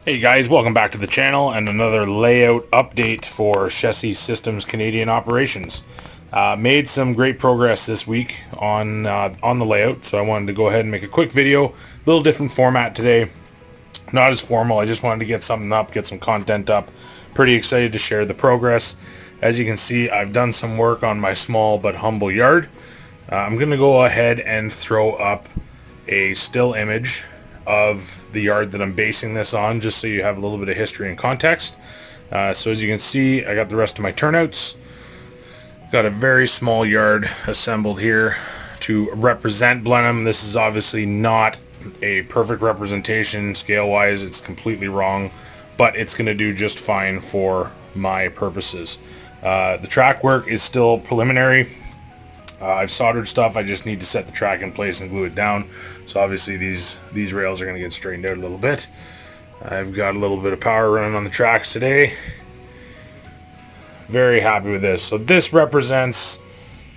Hey guys, welcome back to the channel and another layout update for Chessie Systems Canadian operations. Made some great progress this week on the layout, so I wanted to go ahead and make a quick video. A little different format today, not as formal. I just wanted to get something up, get some content up. Pretty excited to share the progress. As you can see, I've done some work on my small but humble yard. I'm going to go ahead and throw up a still image of the yard that I'm basing this on, just so you have a little bit of history and context. So as you can see, I got the rest of my turnouts. Got a very small yard assembled here to represent Blenheim. This is obviously not a perfect representation scale-wise. It's completely wrong, but it's going to do just fine for my purposes. The track work is still preliminary. I've soldered stuff. I just need to set the track in place and glue it down. So obviously these rails are going to get straightened out a little bit. I've got a little bit of power running on the tracks today. Very happy with this. So this represents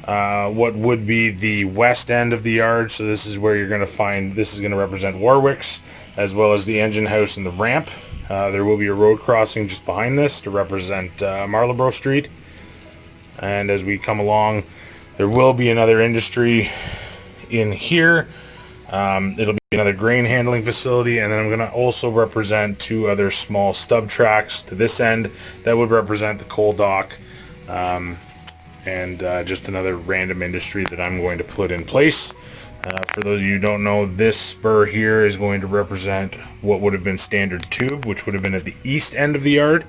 what would be the west end of the yard. So this is where you're going to find, this is going to represent Warwick's, as well as the engine house and the ramp. There will be a road crossing just behind this to represent Marlborough Street. And as we come along, there will be another industry in here. It'll be another grain handling facility, and then I'm going to also represent two other small stub tracks to this end that would represent the coal dock, and just another random industry that I'm going to put in place. For those of you who don't know, this spur here is going to represent what would have been standard tube, which would have been at the east end of the yard.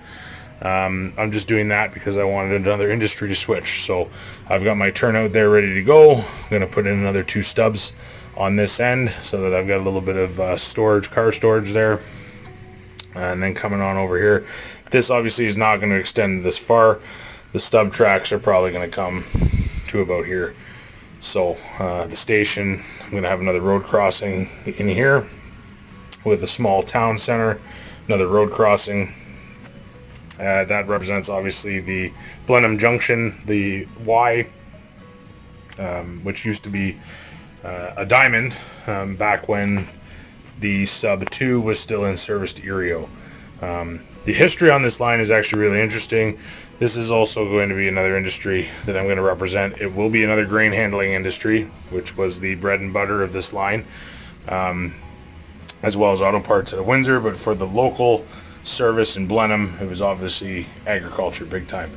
I'm just doing that because I wanted another industry to switch. So I've got my turnout there ready to go. I'm going to put in another two stubs on this end so that I've got a little bit of storage, car storage there. And then coming on over here, this obviously is not going to extend this far. The stub tracks are probably going to come to about here. So the station, I'm going to have another road crossing in here with a small town center, another road crossing. That represents obviously the Blenheim Junction, the Y, which used to be a diamond back when the sub 2 was still in service to Erio. The history on this line is actually really interesting. This is also going to be another industry that I'm going to represent. It will be another grain handling industry, which was the bread and butter of this line, as well as auto parts out of Windsor. But for the local service in Blenheim, it was obviously agriculture big time.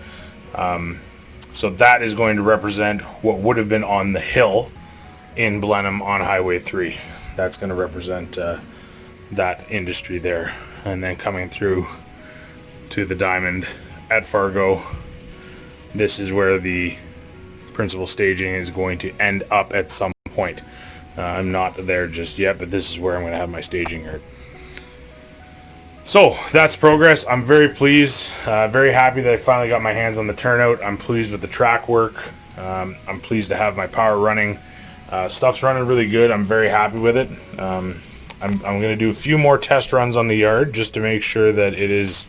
So that is going to represent what would have been on the hill in Blenheim on Highway 3. That's going to represent that industry there. And then coming through to the diamond at Fargo, this is where the principal staging is going to end up at some point. I'm not there just yet, but this is where I'm going to have my staging yard. So that's progress. I'm very pleased, very happy that I finally got my hands on the turnout. I'm pleased with the track work. I'm pleased to have my power running. Stuff's running really good. I'm very happy with it. I'm going to do a few more test runs on the yard just to make sure that it is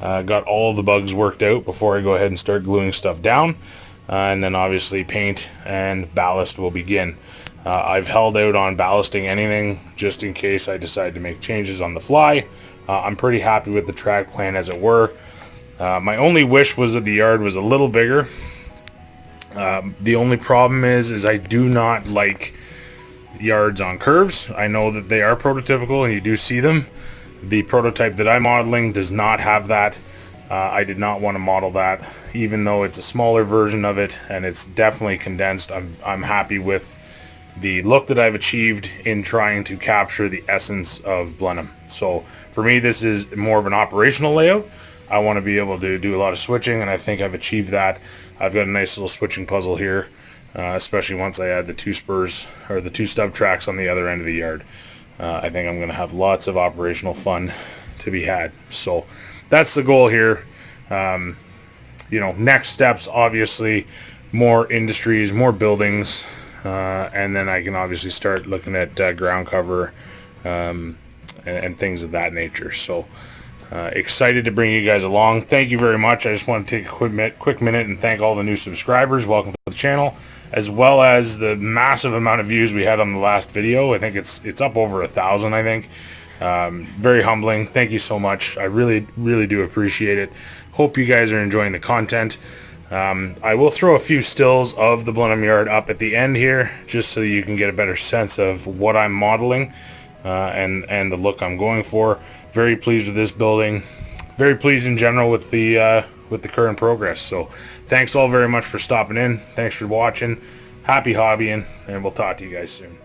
got all the bugs worked out before I go ahead and start gluing stuff down. And then obviously paint and ballast will begin. I've held out on ballasting anything just in case I decide to make changes on the fly. I'm pretty happy with the track plan as it were. My only wish was that the yard was a little bigger. The only problem is I do not like yards on curves. I know that they are prototypical and you do see them. The prototype that I'm modeling does not have that. I did not want to model that, even though it's a smaller version of it and it's definitely condensed. I'm happy with the look that I've achieved in trying to capture the essence of Blenheim. So for me, this is more of an operational layout. I want to be able to do a lot of switching, and I think I've achieved that. I've got a nice little switching puzzle here, especially once I add the two spurs or the two stub tracks on the other end of the yard. I think I'm going to have lots of operational fun to be had. So that's the goal here. Next steps, obviously, more industries, more buildings, and then I can obviously start looking at ground cover and things of that nature. So excited to bring you guys along. Thank you very much. I just want to take a quick minute and thank all the new subscribers. Welcome to the channel, as well as the massive amount of views we had on the last video. I think it's up over 1,000, I think. Very humbling. Thank you so much. I really do appreciate it. Hope you guys are enjoying the content. I will throw a few stills of the Blenheim Yard up at the end here, just so you can get a better sense of what I'm modeling and the look I'm going for. Very pleased with this building. Very pleased in general with the current progress. So thanks all very much for stopping in. Thanks for watching. Happy hobbying, and we'll talk to you guys soon.